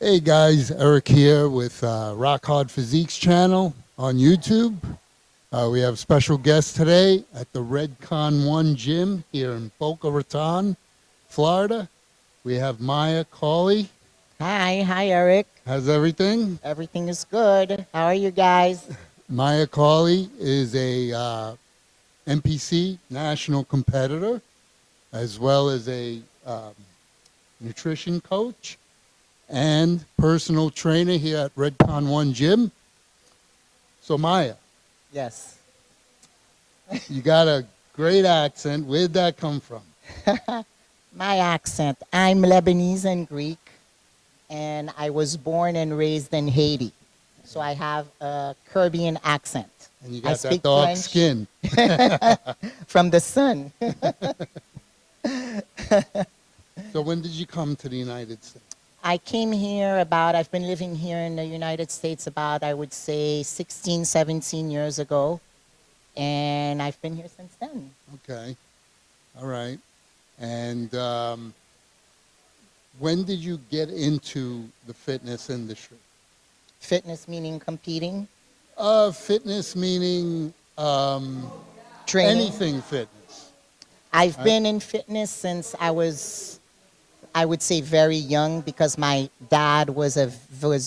Hey guys, Eric here with Rock Hard Physiques channel on YouTube. We have special guests today at the Redcon 1 gym here in Boca Raton, Florida. We have Maya Khawly. Hi, Eric. How's everything? Everything is good. How are you guys? Maya Khawly is a NPC national competitor as well as a nutrition coach and personal trainer here at Redcon 1 Gym. So Maya, Yes. you got a great accent. Where'd that come from? My accent. I'm Lebanese and Greek, and I was born and raised in Haiti. So I have a Caribbean accent. And you I got that speak dark French. skin. From the sun. So when did you come to the United States? I came here I've been living here in the United States about, I would say, 16, 17 years ago. And I've been here since then. Okay. All right. And when did you get into the fitness industry? Fitness meaning competing, Fitness meaning training. anything fitness. I've Right. been in fitness since I would say, very young because my dad was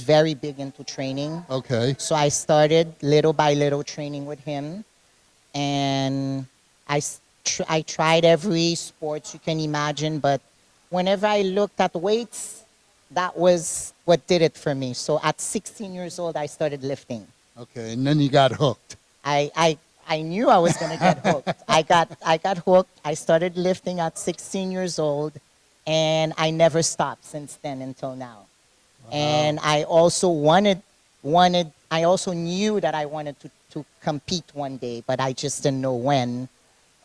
very big into training. Okay. So I started little by little training with him, and I tried every sport you can imagine. But whenever I looked at weights, that was what did it for me. So at 16 years old, I started lifting. Okay. And then you got hooked. I knew I was going to get hooked. I got hooked. I started lifting at 16 years old, and I never stopped since then until now. Wow. And I also I also knew that I wanted to compete one day, but I just didn't know when.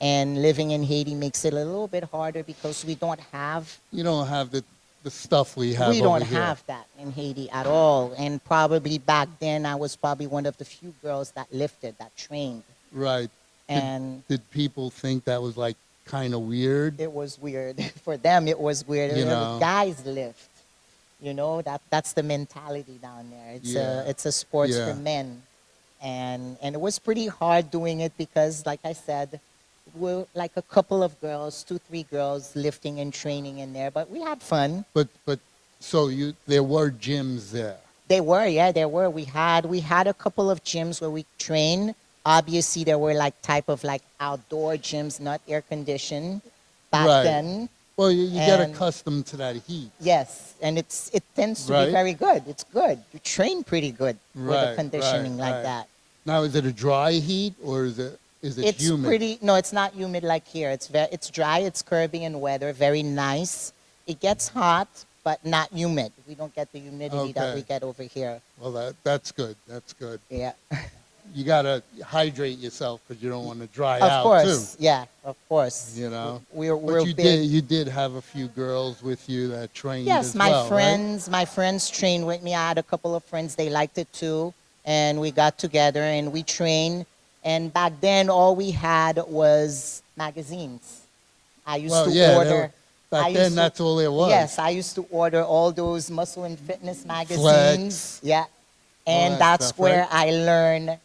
And living in Haiti makes it a little bit harder because we don't have You don't have the stuff we have we over don't here. have that in Haiti at all. And probably back then I was probably one of the few girls that lifted, that trained. Right. And Did people think that was like kind of weird? it was weird. For them, it was weird. You know. Guys lift. You know, that's the mentality down there. It's a sport Yeah. for men. And it was pretty hard doing it because, like I said, we're like a couple of girls, 2, 3 girls lifting and training in there. But we had fun. But so there were gyms there. There were. We had a couple of gyms where we trained. Obviously, there were type of outdoor gyms, not air conditioned back Right. then. Well, you get And- accustomed to that heat. Yes, and it tends to Right. be very good. It's good. You train pretty good with the Right, conditioning right, like right. that. Now, is it a dry heat or is it It's humid? No, it's not humid like here. It's dry. It's Caribbean weather. Very nice. It gets hot, but not humid. We don't get the humidity that Okay. we get over here. Well, that's good. That's good. Yeah. You gotta hydrate yourself because you don't want to dry Of out course. too. Yeah, of course. You know. We're But you big. did have a few girls with you that trained Yes, as my well, friends, my friends trained with me. I had a couple of friends, they liked it too. And we got together and we trained. And back then, all we had was magazines. I used Well, to yeah, order. Back I used then, to- that's all there was. Yes, I used to order all those muscle and fitness magazines. Flex. Yeah. And that that's stuff, where right? I learned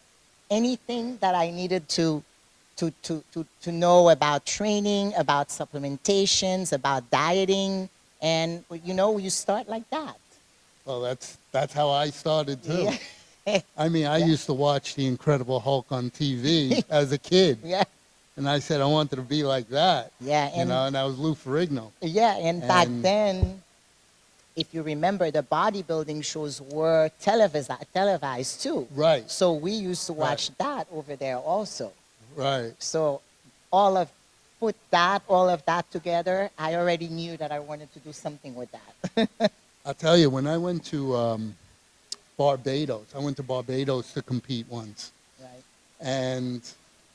anything that I needed to know about training, about supplementations, about dieting. And, you start like that. Well, that's how I started too. Yeah. I mean, I used to watch The Incredible Hulk on TV as a kid, Yeah. and I said I wanted to be like that. Yeah. And that was Lou Ferrigno. Yeah, and back And- then, if you remember, the bodybuilding shows were televised too. Right, So we used to watch that over there also. right. So all of that together, I already knew that I wanted to do something with that. I'll tell you, when I went to Barbados, I went to Barbados to compete once. Right. And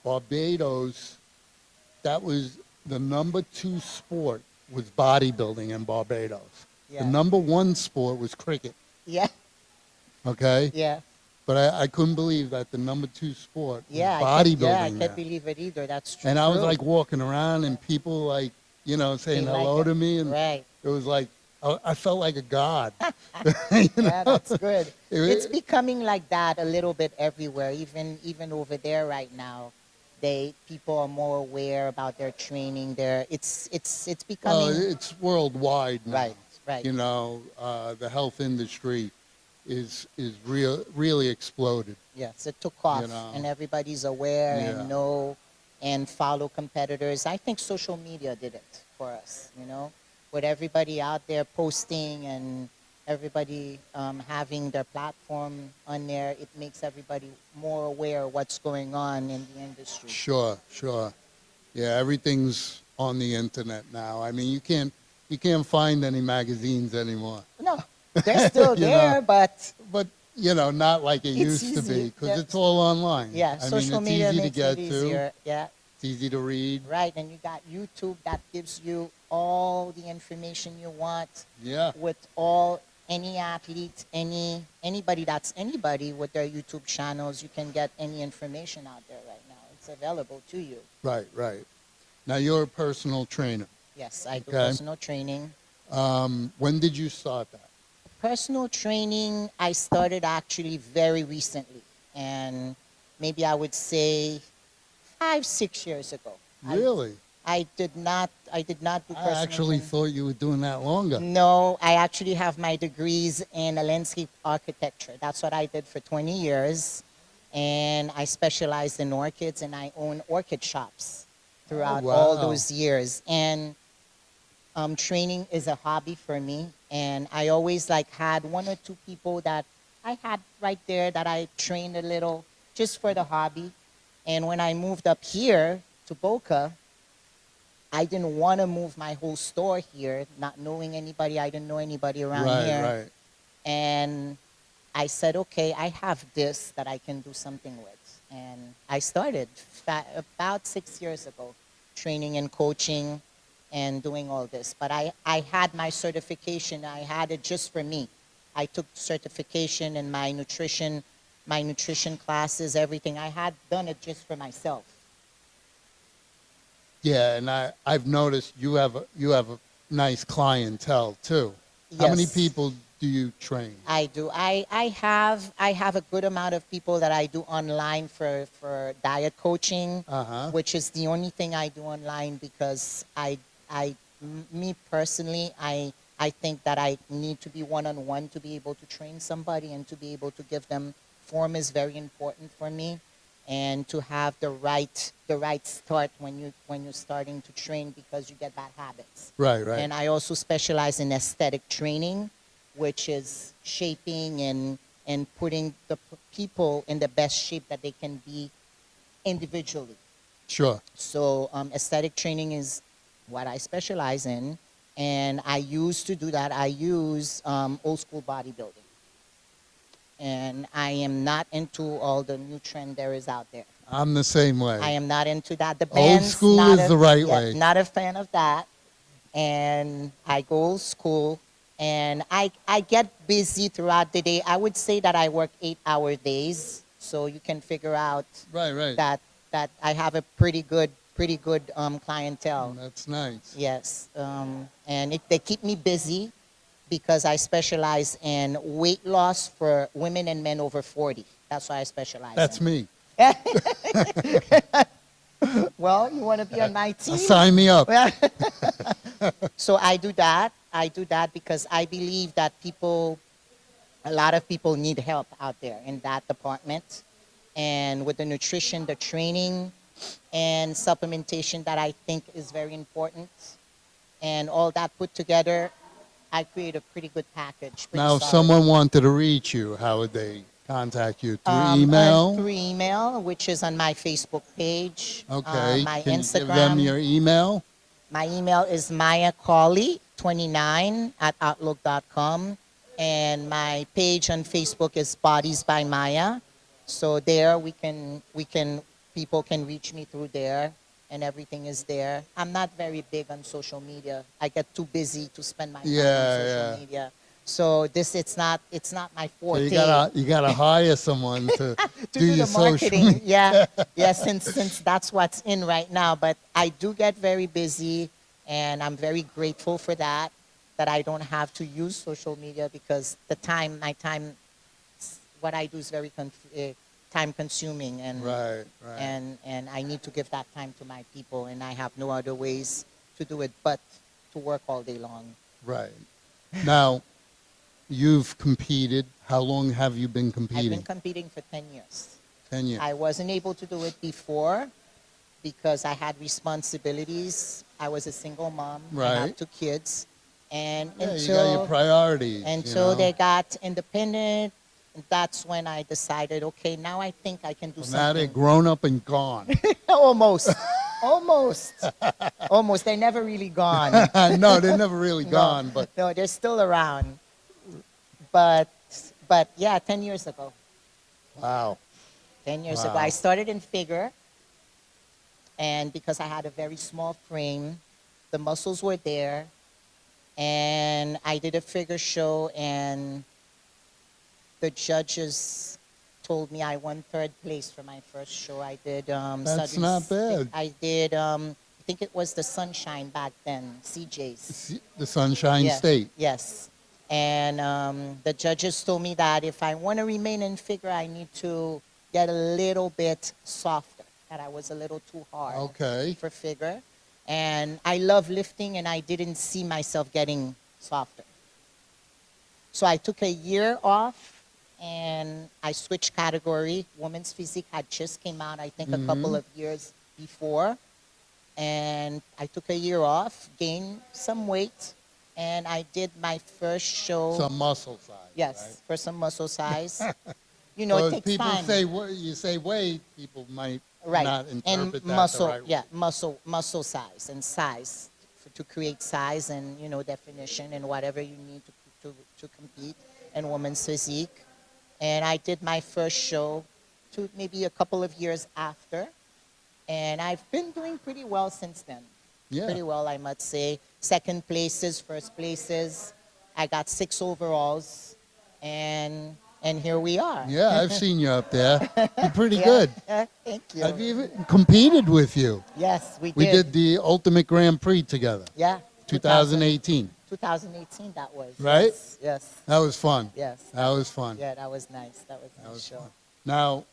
Barbados, that was the number 2 sport was bodybuilding in Barbados. Yeah. The number 1 sport was cricket, Yeah. okay? Yeah. But I couldn't believe that the number 2 sport was Yeah. bodybuilding I there. can't believe it either. That's true. And I was like walking around and people saying They like hello it. to me. And Right. it was like I felt like a god. You Yeah, know? that's good. It's It- becoming like that a little bit everywhere. Even over there right now, they people are more aware about their training. It's well, becoming it's worldwide now. right, right. You know, the health industry is really exploded. Yes, it took You off, know, and everybody's aware yeah, and know and follow competitors. I think social media did it for us, with everybody out there posting and everybody having their platform on there. It makes everybody more aware of what's going on in the industry. sure, sure. Yeah, everything's on the internet now. I mean, you can't find any magazines anymore. No, they're still You know, there, but but not like it it's used to be easy. because it's all online. Yeah, I mean, social it's media easy to makes it get to, easier. Yeah. it's easy to read. Right, and you got YouTube that gives you all the information you want Yeah, with all any athlete, anybody that's anybody with their YouTube channels. You can get any information out there right now. It's available to you. right, right. Now you're a personal trainer. Yes, I do Okay. personal training. When did you start that? Personal training, I started actually very recently, and maybe I would say 5, 6 years ago. Really? I did not do I personal actually training. thought you were doing that longer. No, I actually have my degrees in landscape architecture. That's what I did for 20 years. And I specialized in orchids and I own orchid shops Oh, throughout all wow. those years. And training is a hobby for me. And I always like had one or two people that I had right there that I trained a little just for the hobby. And when I moved up here to Boca, I didn't want to move my whole store here, not knowing anybody. I didn't know anybody around Right, here. right. And I said, okay, I have this that I can do something with. And I started about 6 years ago, training and coaching and doing all this. But I had my certification. I had it just for me. I took certification in my nutrition classes, everything. I had done it just for myself. Yeah, and I've noticed you have a nice clientele too. How many Yes. people do you train? I do. I have a good amount of people that I do online for diet coaching, Uh-huh. which is the only thing I do online because me personally, I think that I need to be one-on-one to be able to train somebody and to be able to give them form is very important for me, and to have the right start when you're starting to train because you get bad habits. Right, right. And I also specialize in aesthetic training, which is shaping and putting the people in the best shape that they can be individually. Sure. So aesthetic training is what I specialize in, and I used to do that. I use old school bodybuilding, and I am not into all the new trend there is out there. I'm the same I way. am not into that. The Old band's school not is a, the right yeah, way. not a fan of that. And I go old school, and I get busy throughout the day. I would say that I work 8-hour days, so you can figure out Right, right. that I have a pretty good clientele. That's nice. Yes, and they keep me busy because I specialize in weight loss for women and men over 40. That's what I specialize That's in. me. Well, you want to be on my team? Sign me up. So I do that. I do that because I believe that a lot of people need help out there in that department. And with the nutrition, the training, and supplementation that I think is very important. And all that put together, I create a pretty good package. Pretty Now, if solid. someone wanted to reach you, how would they contact you? Through And email? through email, which is on my Facebook page, Okay. my Can you give them Instagram. your email? My email is mayacawley29@outlook.com, and my page on Facebook is Bodies by Maya. So there people can reach me through there, and everything is there. I'm not very big on social media. I get too busy to spend my time on Yeah, social yeah. media. So it's not my So forte. you gotta hire someone to To do do your the social marketing. media. Yeah, since that's what's in right now. But I do get very busy, and I'm very grateful for that. that I don't have to use social media because my time, what I do is very time consuming, Right, right, and I need to give that time to my people, and I have no other ways to do it but to work all day long. right. Now, you've competed. How long have you been I've been competing? competing for 10 years. 10 years. I wasn't able to do it before because I had responsibilities. I was a single mom. I have Right. 2 kids. And Yeah, you got your priorities, you until know. they got independent, that's when I decided, okay, now I think I can do Well, now they're something. grown up and gone. Almost. Almost. Almost. They're never really gone. No, they're never really No, gone, but no, they're still around. But but yeah, 10 years ago. wow. 10 years ago. I Wow. started in figure, and because I had a very small frame, the muscles were there, and I did a figure show, and the judges told me I won third place for my first show. I did That's not bad. I did I think it was the Sunshine back then, CJ's. The Sunshine Yeah. State. Yes. And the judges told me that if I want to remain in figure, I need to get a little bit softer. That I was a little too hard Okay. for figure. And I love lifting, and I didn't see myself getting softer. So I took a year off, and I switched category. Women's Physique had just came out, I think, a couple of years before. And I took a year off, gained some weight, and I did my first show. Some muscle size. Yes, for some muscle size. You know, Well, it if takes people time. say you say weight, people might Right. not And interpret that muscle, the right way. yeah, muscle size and size to create size and, you know, definition and whatever you need to compete in women's physique. And I did my first show maybe a couple of years after, and I've been doing pretty well since then. Yeah. Pretty well, I must say. Second places, first places. I got 6 overalls, and here we are. Yeah, I've seen you up there. You're pretty Yeah. good. Thank you. I've even competed with you. Yes, we We did. did the Ultimate Grand Prix together, Yeah. 2018. 2018 that was. Right? Yes. Yes. That was fun. Yes. That was fun. Yeah, that was nice. That was a That nice was show. fun. Now,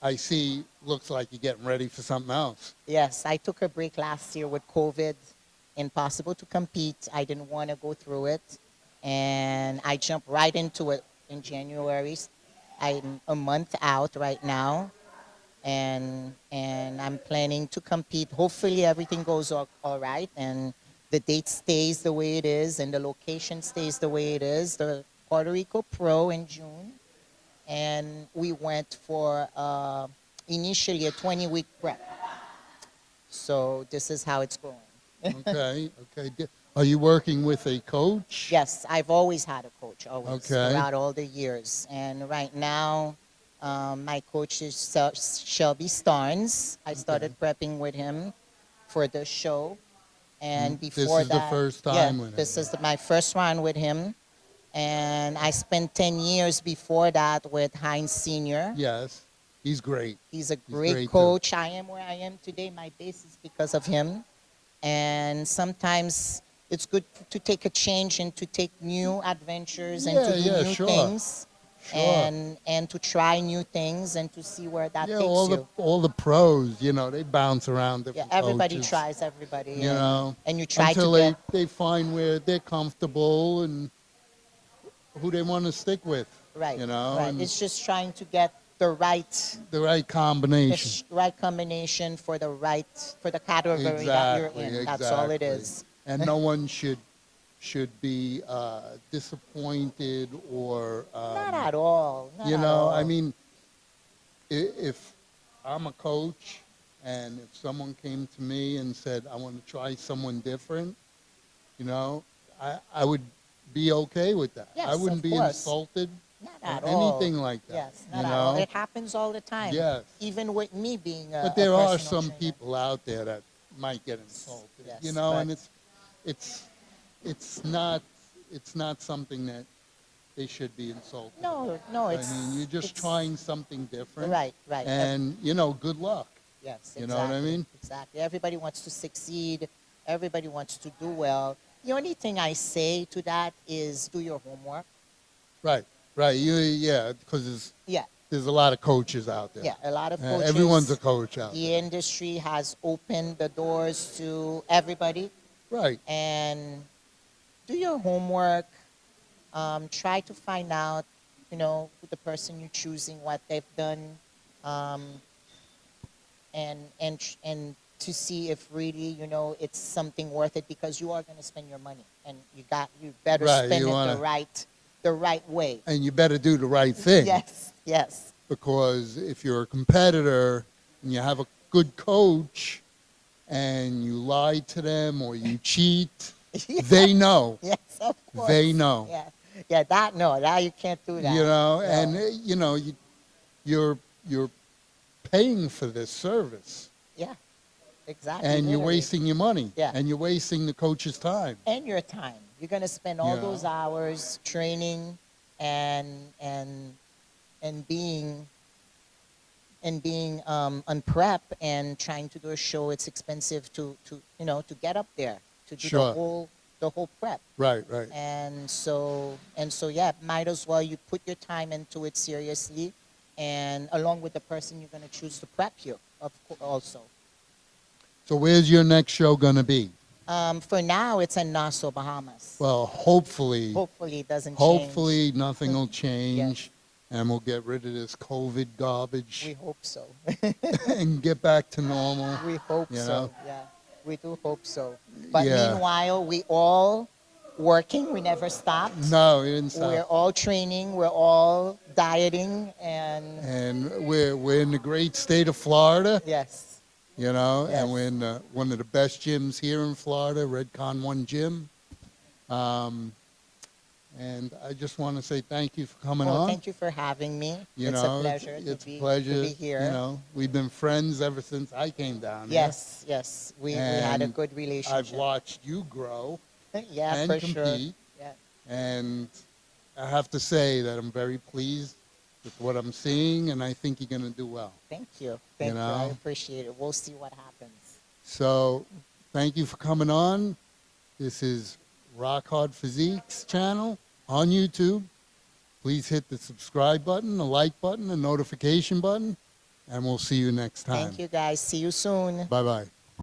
I see, looks like you're getting ready for something else. Yes, I took a break last year with COVID. Impossible to compete. I didn't want to go through it. And I jumped right into it in January. I'm a month out right now. And I'm planning to compete. Hopefully everything goes all right and the date stays the way it is and the location stays the way it is. The Puerto Rico Pro in June. And we went for initially a 20-week prep. So this is how it's going. Okay, okay. Are you working with a coach? Yes, I've always had a coach, always, Okay. throughout all the years. And right now, my coach is Shelby Starnes. I started prepping with him for the show. And This before is the that, first yeah, time with him. this is my first round with him. And I spent 10 years before that with Heinz Sr. Yes, he's great. He's a great great too. coach. I am where I am today. My base is because of him. And sometimes it's good to take a change and to take new adventures and to do Yeah, new sure. things. Sure. And to try new things and to see where that Yeah, takes you. all the pros, you know, they bounce around Yeah, different everybody coaches, tries everybody. you know, and you try until to get they find where they're comfortable and who they want to stick with, right. you know, right. and It's just trying to get the right the right combination. right combination for the category that you're Exactly, in. That's all it exactly. is. And no one should be disappointed or Not at all. Not you at know, all. I mean, if I'm a coach and if someone came to me and said, I want to try someone different, you know, I would be okay with that. Yes, I wouldn't of be course. insulted Not or at all. anything like that. Yes, you not at all. know? It happens all the time. Yes. Even with me being a But there a are personal some trainer. people out there that might get insulted, Yes, you know, but- and it's not something that they should be insulted. No, it's. I mean, you're just it's- trying something different. Right, right. And, you know, good luck. Yes, You know what I exactly, mean? Exactly. Everybody wants to succeed. Everybody wants to do well. The only thing I say to that is do your homework. Right, right. Yeah, because Yeah, there's a lot of coaches out there. yeah. A lot of coaches. Everyone's a coach out The there. industry has opened the doors to everybody, Right, and do your homework. Try to find out, who the person you're choosing, what they've done, um, and to see if really, it's something worth it, because you are going to spend your money, and you better right. spend You it wanna, the right way. and you better do the right thing, Yes, yes. because if you're a competitor and you have a good coach and you lie to them or you cheat, Yeah, they know. yes, of They course. know. Yeah, yeah. That you can't do You that. know, and No. you're paying for this service, Yeah, exactly. and you're Literally. wasting your money, Yeah. and you're wasting the coach's time. And your time. You're gonna spend all You those know, hours training and and and being on prep and trying to do a show. It's expensive to get up there to do sure. the whole prep. Right, right. And so yeah, might as well you put your time into it seriously, and along with the person you're gonna choose to prep you, also. So where's your next show gonna be? For now, it's in Nassau, Bahamas. Well, hopefully, Hopefully, it doesn't change. hopefully nothing will Yes, change, and we'll get rid of this COVID we garbage hope so. and get back to normal. We hope You so. know? Yeah, we do hope so. But Yeah. meanwhile, we all working. We never stopped. No, we didn't We're stop. all training. We're all dieting, and And we're in the great state of Florida. yes, And we're yes. in one of the best gyms here in Florida, Redcon 1 Gym. Um, and I just want to say thank you for coming Well, on. thank you for having me. You It's a know, pleasure it's a to pleasure. be here. We've been friends ever since I came down Yes, yes. We had a And good here. I've relationship. watched you grow Yeah, and for sure. compete. Yeah. And I have to say that I'm very pleased with what I'm seeing, and I think you're going to do well. Thank you. Thank you. I know? appreciate it. We'll see what happens. So thank you for coming on. This is Rock Hard Physiques channel on YouTube. Please hit the subscribe button, the like button, the notification button, and we'll see you next time. Thank you, guys. See you soon. Bye-bye.